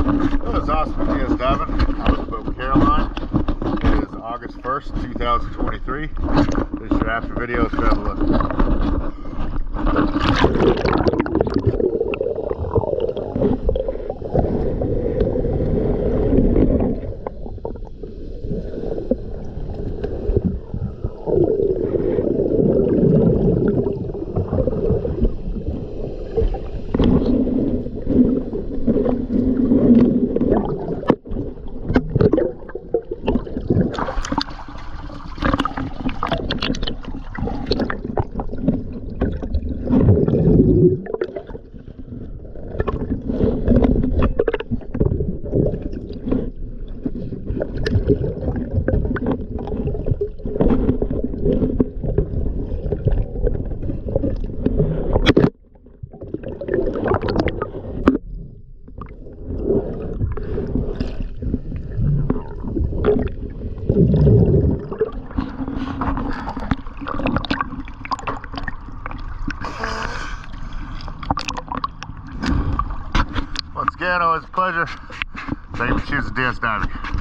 That was awesome DS diving. I was boat Caroline. It is August 1st, 2023. This is your after video. Let's have a look. Once again, always a pleasure. Thank you for choosing DS Diving.